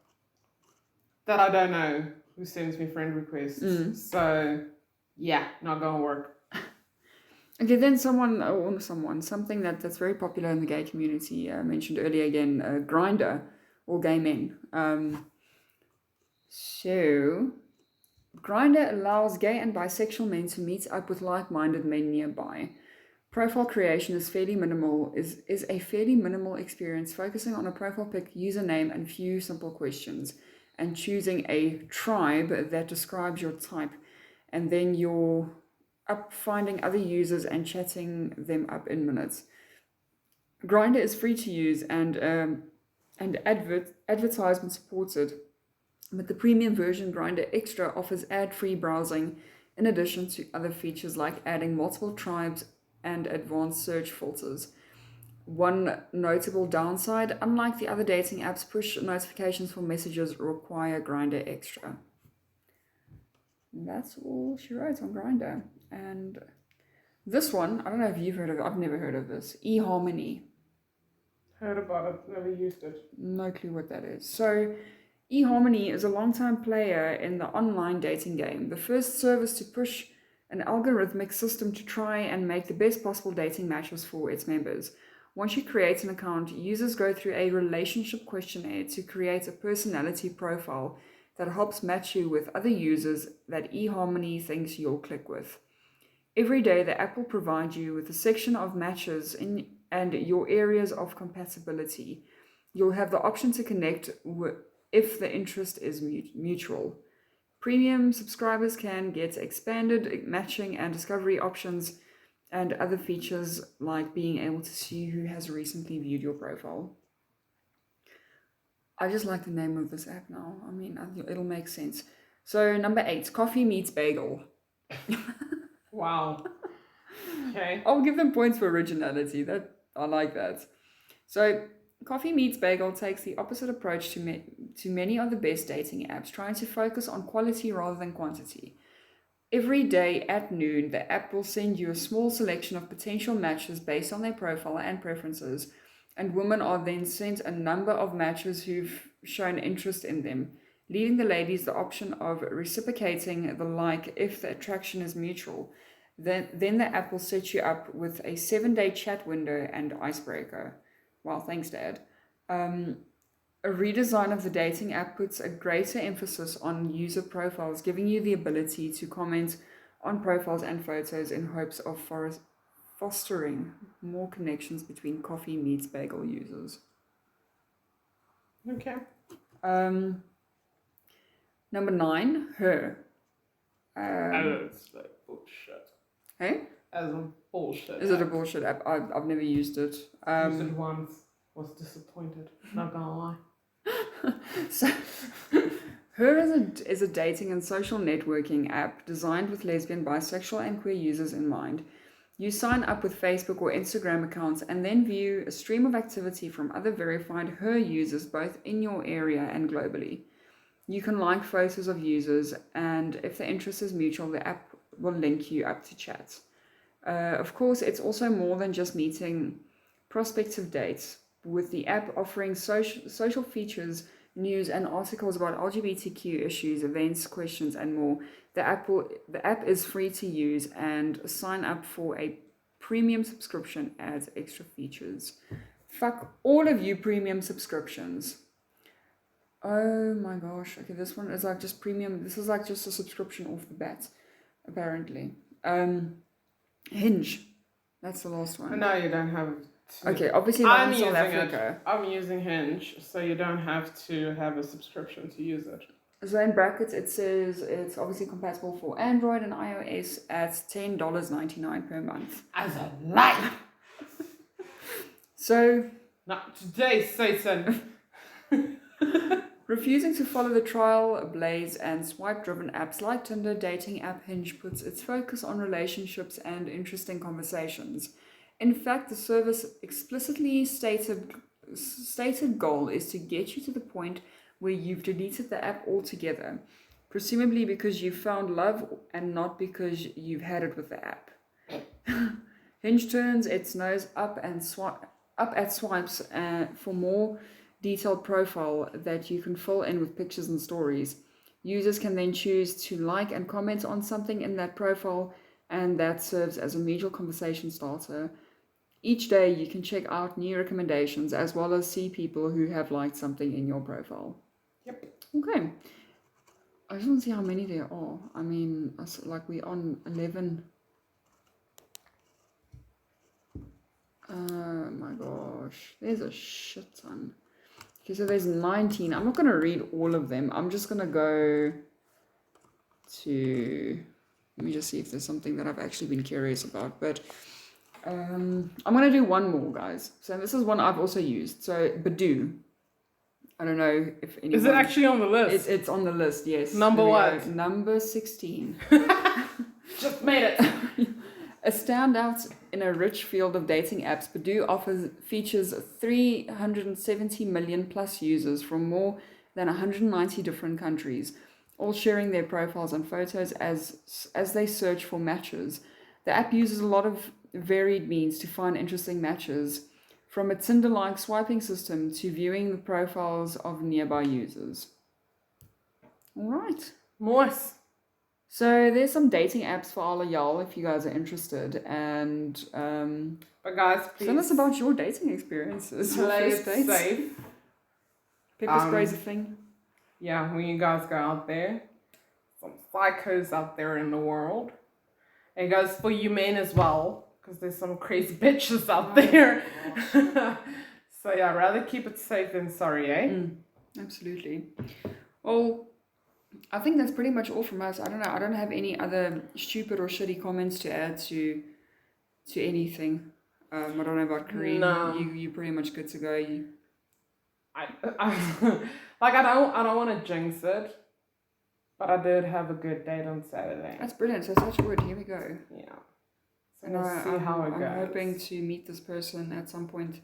that I don't know who sends me friend requests. So yeah, not gonna work. Okay, then something that's very popular in the gay community, mentioned earlier again, Grindr, or gay men. So, Grindr allows gay and bisexual men to meet up with like-minded men nearby. Profile creation is a fairly minimal experience, focusing on a profile pic, username, and few simple questions, and choosing a tribe that describes your type, and then you're up finding other users and chatting them up in minutes. Grindr is free to use and advertisement supported, but the premium version, Grindr Extra, offers ad-free browsing in addition to other features like adding multiple tribes and advanced search filters. One notable downside, unlike the other dating apps, push notifications for messages require Grindr Extra. And that's all she wrote on Grindr. And this one, I don't know if you've heard of it. I've never heard of this. eHarmony. Heard about it, never used it. No clue what that is. So, eHarmony is a long-time player in the online dating game. The first service to push an algorithmic system to try and make the best possible dating matches for its members. Once you create an account, users go through a relationship questionnaire to create a personality profile that helps match you with other users that eHarmony thinks you'll click with. Every day, the app will provide you with a section of matches and your areas of compatibility. You'll have the option to connect if the interest is mutual. Premium subscribers can get expanded matching and discovery options and other features like being able to see who has recently viewed your profile. I just like the name of this app now. I mean, it'll make sense. So, number 8, Coffee Meets Bagel. Wow. Okay. I'll give them points for originality. I like that. So, Coffee Meets Bagel takes the opposite approach to many of the best dating apps, trying to focus on quality rather than quantity. Every day at noon, the app will send you a small selection of potential matches based on their profile and preferences, and women are then sent a number of matches who've shown interest in them, leaving the ladies the option of reciprocating the like if the attraction is mutual. Then the app will set you up with a 7-day chat window and icebreaker. Wow, thanks, Dad. A redesign of the dating app puts a greater emphasis on user profiles, giving you the ability to comment on profiles and photos in hopes of fostering more connections between Coffee Meets Bagel users. Okay. Number 9, Her. It's like bullshit. Hey? As a bullshit. Is it a bullshit app? I've never used it. Used it once. Was disappointed. Not gonna lie. So, Her is a dating and social networking app designed with lesbian, bisexual, and queer users in mind. You sign up with Facebook or Instagram accounts and then view a stream of activity from other verified Her users both in your area and globally. You can like photos of users, and if the interest is mutual, the app will link you up to chat. Of course, it's also more than just meeting prospective dates, with the app offering social features, news, and articles about LGBTQ issues, events, questions, and more. The app is free to use, and sign up for a premium subscription adds extra features. Fuck all of you premium subscriptions. Oh my gosh. Okay, this one is like just premium. This is like just a subscription off the bat, apparently. Hinge. That's the last one. No, you don't have to. Okay, obviously not in South Africa. I'm using Hinge, so you don't have to have a subscription to use it. So in brackets it says it's obviously compatible for Android and iOS at $10.99 per month. As a lie! So... Not today, Satan! Refusing to follow the trailblaze and swipe-driven apps like Tinder, dating app Hinge puts its focus on relationships and interesting conversations. In fact, the service explicitly stated goal is to get you to the point where you've deleted the app altogether, presumably because you found love and not because you've had it with the app. Hinge turns its nose up at swipes for more detailed profile that you can fill in with pictures and stories. Users can then choose to like and comment on something in that profile, and that serves as a mutual conversation starter. Each day you can check out new recommendations as well as see people who have liked something in your profile. Yep. Okay. I just want to see how many there are. I mean, like we're on 11. Oh my gosh. There's a shit ton. Okay, so there's 19. I'm not going to read all of them. I'm just going to go to... Let me just see if there's something that I've actually been curious about. But I'm going to do one more, guys. So this is one I've also used. So Badoo. I don't know if anyone... Is it actually on the list? It's on the list, yes. Number what? Number 16. Just made it. A standout in a rich field of dating apps, Badoo features 370 million plus users from more than 190 different countries, all sharing their profiles and photos as they search for matches. The app uses a lot of varied means to find interesting matches, from a Tinder-like swiping system to viewing the profiles of nearby users. All right. Nice. So there's some dating apps for all of y'all if you guys are interested, and but guys, please tell us about your dating experiences. Play it safe. Pepper spray's a thing. Yeah, when you guys go out there, some psychos out there in the world. It goes for you men as well, because there's some crazy bitches out there. So yeah, rather keep it safe than sorry, eh? Absolutely. Well, I think that's pretty much all from us. I don't know. I don't have any other stupid or shitty comments to add to anything. I don't know about Kareem. No. You pretty much good to go. I don't want to jinx it, but I did have a good date on Saturday. That's brilliant. So touch wood. Here we go. Yeah. So we'll see how it goes. I'm hoping to meet this person at some point.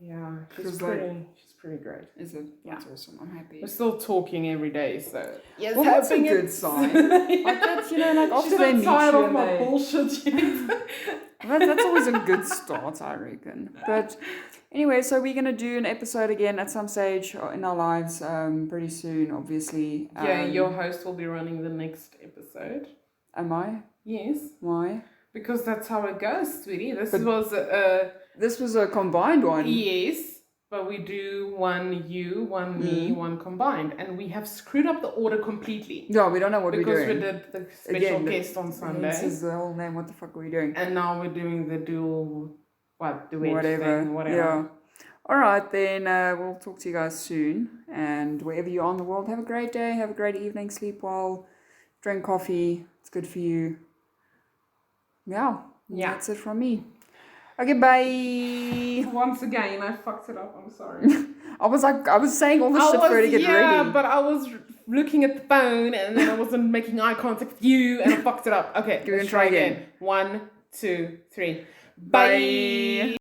Yeah, she's pretty great. Is it? Yeah. That's awesome. I'm happy. We're still talking every day, so yes, well, that's a good sign. Like that's, like after they meet you tired of and my bullshit yet. That's always a good start, I reckon. But anyway, so we're gonna do an episode again at some stage in our lives, pretty soon, obviously. Yeah, your host will be running the next episode. Am I? Yes. Why? Because that's how it goes, sweetie. This was a combined one. Yes, but we do one you, one me, one combined. And we have screwed up the order completely. Yeah, we don't know what we're doing. Because we did the special guest on Sunday. This is the whole name. What the fuck are we doing? And now we're doing the dual, duet whatever. thing, whatever. Yeah. All right, then we'll talk to you guys soon. And wherever you are in the world, have a great day. Have a great evening. Sleep well. Drink coffee. It's good for you. Yeah. That's it from me. Okay, bye. Once again, I fucked it up. I'm sorry. I was saying all this shit for her to get ready. Yeah, but I was looking at the phone and then I wasn't making eye contact with you and I fucked it up. Okay, let's try again. 1, 2, 3. Bye.